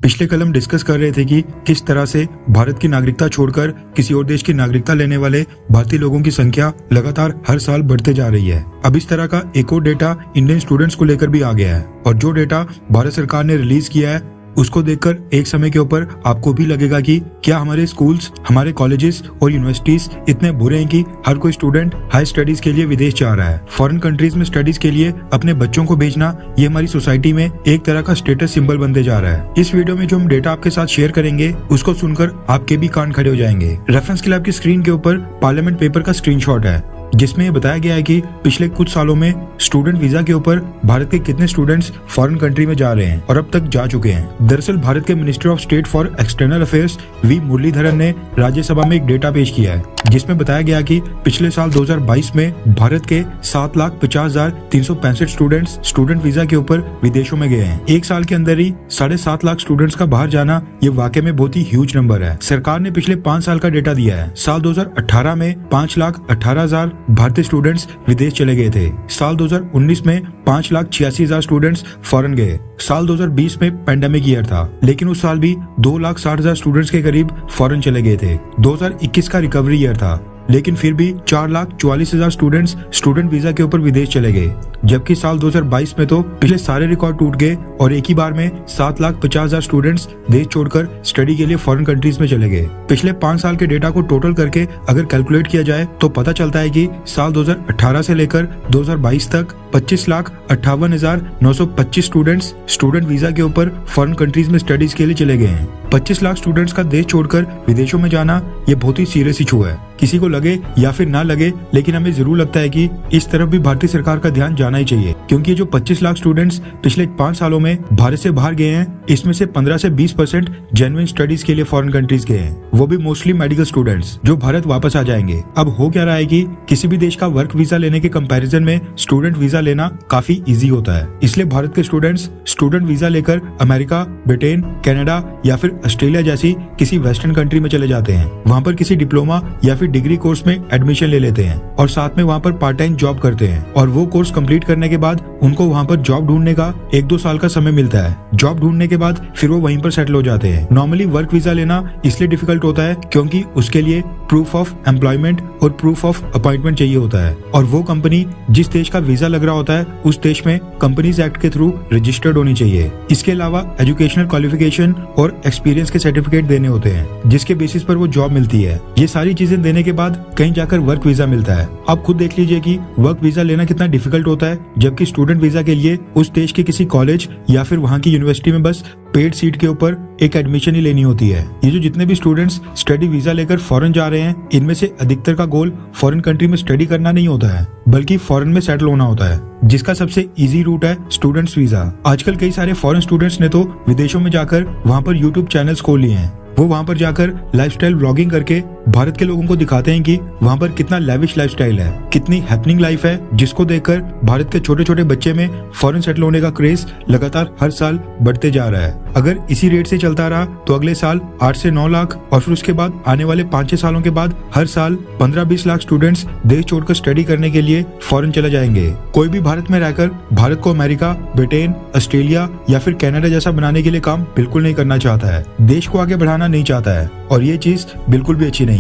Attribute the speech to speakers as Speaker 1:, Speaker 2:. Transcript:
Speaker 1: पिछले कल हम डिस्कस कर रहे थे कि किस तरह से भारत की नागरिकता छोड़कर किसी और देश की नागरिकता लेने वाले भारतीय लोगों की संख्या लगातार हर साल बढ़ते जा रही है। अब इस तरह का एक और डेटा इंडियन स्टूडेंट्स को लेकर भी आ गया है और जो डेटा भारत सरकार ने रिलीज किया है उसको देखकर एक समय के ऊपर आपको भी लगेगा कि क्या हमारे स्कूल्स, हमारे कॉलेजेस और यूनिवर्सिटीज इतने बुरे हैं कि हर कोई स्टूडेंट हाई स्टडीज के लिए विदेश जा रहा है। फॉरेन कंट्रीज में स्टडीज के लिए अपने बच्चों को भेजना ये हमारी सोसाइटी में एक तरह का स्टेटस सिंबल बनते जा रहा है। इस वीडियो में जो हम डेटा आपके साथ शेयर करेंगे उसको सुनकर आपके भी कान खड़े हो जाएंगे। रेफरेंस के लिए आपकी स्क्रीन के ऊपर पार्लियामेंट पेपर का स्क्रीनशॉट है जिसमें ये बताया गया है कि पिछले कुछ सालों में स्टूडेंट वीजा के ऊपर भारत के कितने स्टूडेंट्स फॉरेन कंट्री में जा रहे हैं और अब तक जा चुके हैं। दरअसल भारत के minister of state for external affairs V Muraleedharan ने राज्यसभा में एक डेटा पेश किया है जिसमें बताया गया कि पिछले साल 2022 में भारत के 7,50,365 स्टूडेंट्स स्टूडेंट वीजा के ऊपर विदेशों में गए हैं। एक साल के अंदर ही 7.5 लाख स्टूडेंट्स का बाहर जाना ये वाकई में बहुत ही ह्यूज नंबर है। सरकार ने पिछले 5 साल का डेटा दिया है। साल 2018 में 5,18,000 भारतीय स्टूडेंट्स विदेश चले गए थे। साल 2019 में 5,86,000 स्टूडेंट्स फॉरेन गए। साल 2020 में पेंडेमिक ईयर था लेकिन उस साल भी 2,60,000 स्टूडेंट्स के करीब फॉरेन चले गए थे। 2021 का रिकवरी ईयर था लेकिन फिर भी 4,44,000 स्टूडेंट्स स्टूडेंट वीजा के ऊपर विदेश चले गए, जबकि साल 2022 में तो पिछले सारे रिकॉर्ड टूट गए और एक ही बार में 7,50,000 स्टूडेंट्स देश छोड़कर स्टडी के लिए फॉरेन कंट्रीज में चले गए। पिछले 5 साल के डेटा को टोटल करके अगर कैलकुलेट किया जाए तो पता चलता है कि साल 2018 से लेकर 2022 तक 25,58,925 स्टूडेंट्स स्टूडेंट वीजा के ऊपर फॉरेन कंट्रीज में स्टडीज के लिए चले गए हैं। 25 लाख स्टूडेंट्स का देश छोड़कर विदेशों में जाना ये बहुत ही सीरियस इशू है। किसी को लगे या फिर ना लगे लेकिन हमें जरूर लगता है कि इस तरफ भी भारतीय सरकार का ध्यान जाना ही चाहिए, क्योंकि जो 25 लाख स्टूडेंट्स पिछले 5 सालों में भारत से बाहर गए हैं इसमें से 15 से 20% जेन्युइन स्टडीज के लिए फॉरेन कंट्रीज गए हैं, वो भी मोस्टली मेडिकल स्टूडेंट्स जो भारत वापस आ जाएंगे। अब हो क्या रहा है कि किसी भी देश का वर्क वीजा लेने के कंपैरिजन में स्टूडेंट वीजा लेना काफी इजी होता है, इसलिए भारत के स्टूडेंट्स स्टूडेंट वीजा लेकर अमेरिका, ब्रिटेन, कनाडा या फिर ऑस्ट्रेलिया जैसी किसी वेस्टर्न कंट्री में चले जाते हैं। वहाँ पर किसी डिप्लोमा या फिर डिग्री कोर्स में एडमिशन ले लेते हैं और साथ में वहाँ पर पार्ट टाइम जॉब करते हैं और वो कोर्स कंप्लीट करने के बाद उनको वहाँ पर जॉब ढूंढने का 1-2 साल का समय मिलता है। जॉब ढूंढने के बाद फिर वो वहीं पर सेटल हो जाते हैं। नॉर्मली वर्क वीजा लेना इसलिए डिफिकल्ट होता है क्योंकि उसके लिए प्रूफ ऑफ एम्प्लॉयमेंट और प्रूफ ऑफ अपॉइंटमेंट चाहिए होता है और वो कंपनी जिस देश का वीजा लग रहा होता है उस देश में कंपनीज एक्ट के थ्रू रजिस्टर्ड होनी चाहिए। इसके अलावा एजुकेशनल क्वालिफिकेशन और एक्सपीरियंस के सर्टिफिकेट देने होते हैं जिसके बेसिस पर वो जॉब मिलती है। ये सारी चीजें देने के बाद कहीं जाकर वर्क वीजा मिलता है। आप खुद देख लीजिए कि वर्क वीजा लेना कितना डिफिकल्ट होता है, जबकि स्टूडेंट वीजा के लिए उस देश के किसी कॉलेज या फिर वहाँ की यूनिवर्सिटी में बस पेड सीट के ऊपर एक एडमिशन ही लेनी होती है। ये जो जितने भी स्टूडेंट्स स्टडी वीजा लेकर फॉरेन जा रहे हैं इनमें से अधिकतर का गोल फॉरेन कंट्री में स्टडी करना नहीं होता है बल्कि फॉरेन में सेटल होना होता है, जिसका सबसे इजी रूट है स्टूडेंट्स वीजा। आजकल कई सारे फॉरेन स्टूडेंट्स ने तो विदेशों में जाकर वहाँ पर यूट्यूब चैनल्स खोल लिए हैं। वो वहाँ पर जाकर लाइफस्टाइल व्लॉगिंग करके भारत के लोगों को दिखाते हैं कि वहाँ पर कितना लेविश लाइफस्टाइल है, कितनी हैपनिंग लाइफ है, जिसको देखकर भारत के छोटे छोटे बच्चे में फॉरेन सेटल होने का क्रेज लगातार हर साल बढ़ते जा रहा है। अगर इसी रेट से चलता रहा तो अगले साल 8 से 9 लाख और फिर उसके बाद आने वाले 5-6 सालों के बाद हर साल 15-20 लाख स्टूडेंट्स देश छोड़कर स्टडी करने के लिए फॉरेन चले जाएंगे। कोई भी भारत में रहकर भारत को अमेरिका, ब्रिटेन, ऑस्ट्रेलिया या फिर कनाडा जैसा बनाने के लिए काम बिल्कुल नहीं करना चाहता है, देश को आगे बढ़ाना नहीं चाहता है और ये चीज बिल्कुल भी अच्छी नहीं है।